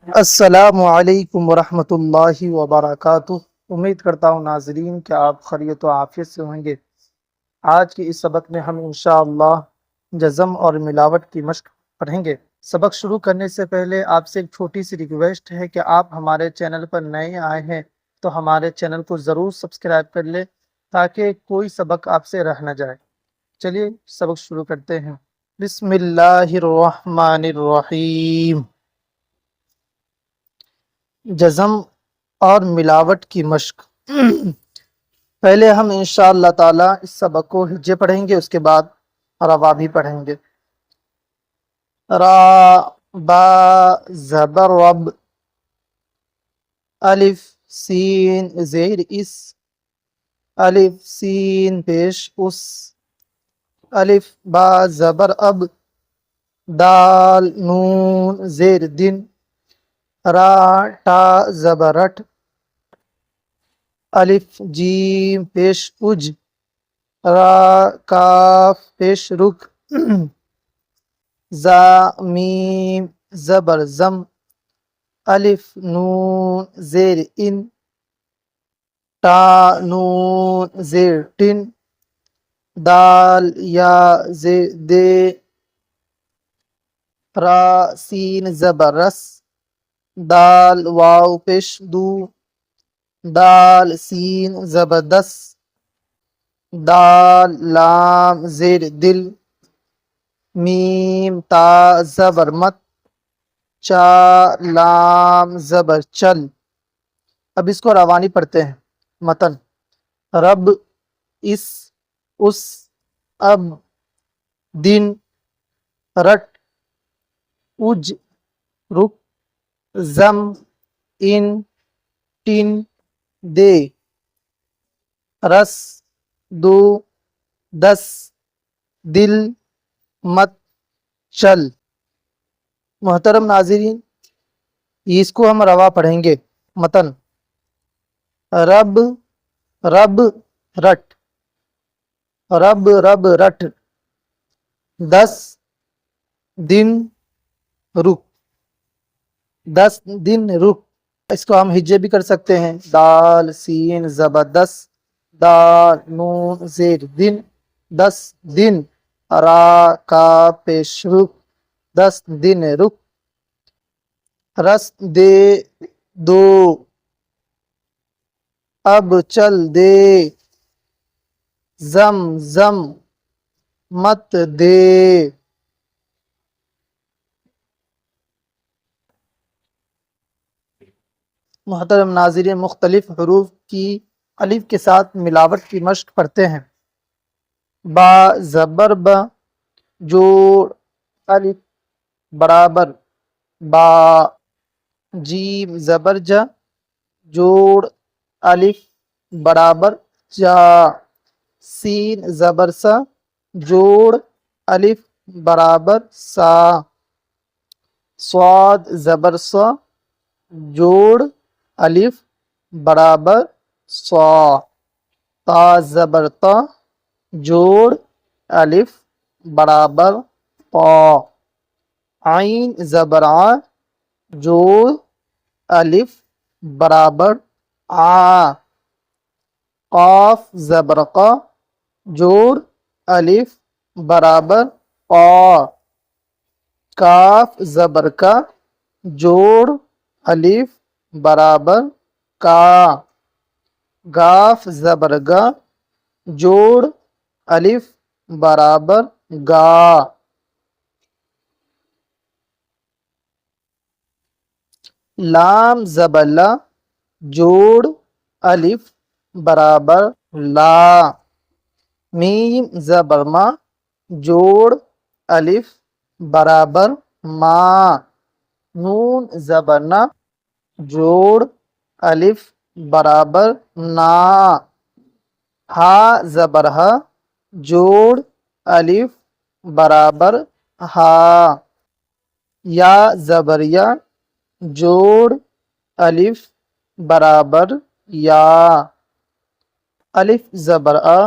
السلام علیکم ورحمۃ اللہ وبرکاتہ۔ امید کرتا ہوں ناظرین کہ آپ خیریت و عافیت سے ہوں گے۔ آج کے اس سبق میں ہم انشاءاللہ جزم اور ملاوٹ کی مشق پڑھیں گے۔ سبق شروع کرنے سے پہلے آپ سے ایک چھوٹی سی ریکویسٹ ہے کہ آپ ہمارے چینل پر نئے آئے ہیں تو ہمارے چینل کو ضرور سبسکرائب کر لیں تاکہ کوئی سبق آپ سے رہ نہ جائے۔ چلیے سبق شروع کرتے ہیں۔ بسم اللہ الرحمن الرحیم۔ جزم اور ملاوٹ کی مشق۔ پہلے ہم انشاءاللہ تعالی اس سبق کو ہجے پڑھیں گے، اس کے بعد روا بھی پڑھیں گے۔ را با زبر رب، الف سین زیر اس، الف سین پیش اس، الف با زبر اب، دال نون زیر دن، را ٹا زبر رٹ، الف جیم پیش اج، را کاف پیش رک، زا میم زبر زم، الف نون زیر ان، ٹا نون زیر ٹن، دال یا زیر دے، را سین زبر رس، دال واو پیش دو، دال سین زبردس، دال لام زیر دل، میم تا زبر مت، چا لام زبر چل۔ اب اس کو روانی پڑھتے ہیں۔ متن: رب، اس، اب، دن، رٹ، اج، رک، زم، ان، ٹن، دے، رس، دو، دس، دل، مت، چل۔ محترم ناظرین، اس کو ہم روا پڑھیں گے۔ متن: رب رب رٹ، رب رب رٹ، دس دن رک، دس دن رک۔ اس کو ہم ہجے بھی کر سکتے ہیں۔ دال سین زبردس، دال نون زیر دن، دس دن، را کا پیش رک، دس دن رک، رس دے دو، اب چل دے، زم زم، مت دے۔ محترم ناظرین، مختلف حروف کی الف کے ساتھ ملاوٹ کی مشق پڑھتے ہیں۔ با زبر ب، جوڑ الف برابر با، جیم زبر ج، جوڑ الف برابر جا، سین زبر سا، جوڑ الف برابر سا، صاد زبر سا، جوڑ الف برابر صا، تا زبر تا، جوڑ الف برابر طا، عین زبر آ، جوڑ الف برابر آ، قاف زبر قا، جوڑ الف برابر قا، کاف زبر کا، جوڑ الف برابر کا، گاف زبر گا، جوڑ الف برابر گا، لام زبر لا، جوڑ الف برابر لا، میم زبر ما، جوڑ الف برابر ما، نون زبر نا، جوڑ الف برابر نا، ہا زبر ہا، جوڑ الف برابر ہا، یا زبر یا، جوڑ الف برابر یا، الف زبر آ،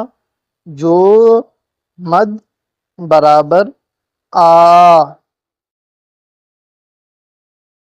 جوڑ مد برابر آ۔